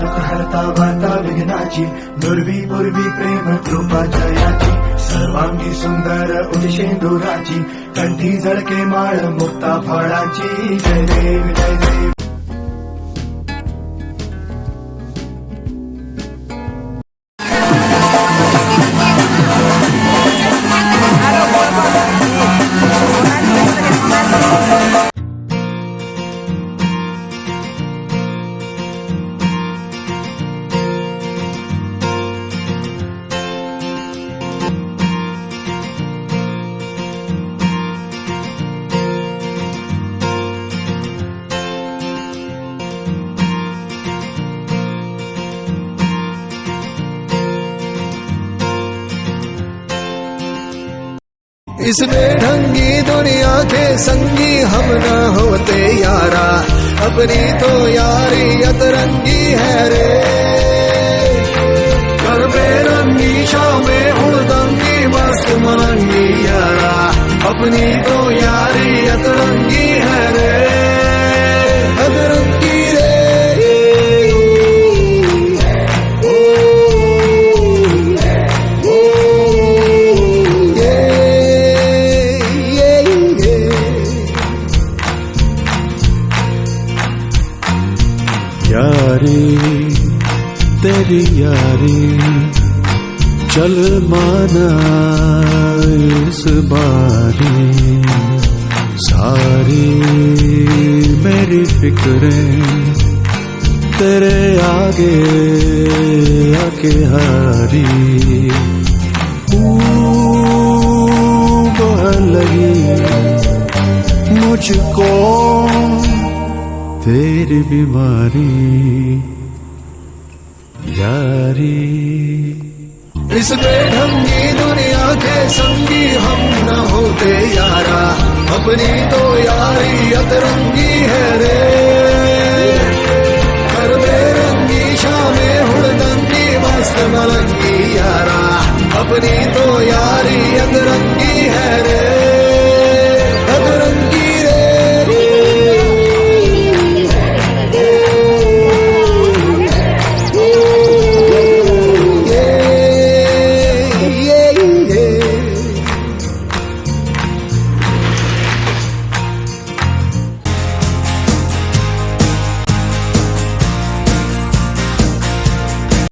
दुःख हरता वार्ता विघ्नाची दुर्वी पूर्वी प्रेम कृपा जयाची सर्वांगी सुंदर उदिशेंदुराची कंठी झळके माळ मुक्ता फळाची जय देव जय देव. इस बेढंगी दुनिया के संगी हम न होते यारा, अपनी तो यारी अतरंगी है रे. कर बेरंगी शामें हुड़दंगी मस्त मरंगी यारा, अपनी तो यारी अतरंगी है रे. अतरंगी यारी तेरी यारी चल माना इस बारी, सारी मेरी फिक्रें तेरे आगे आके हारी. बहन लगी मुझको तेरी बीमारी यारी. इस बेढंगी दुनिया के संगी हम न होते यारा, अपनी तो यारी अतरंगी है रे. कर बेरंगी शामें हुड़दंगी मस्त मलंगी यारा, अपनी तो यारी अतरंगी है रे.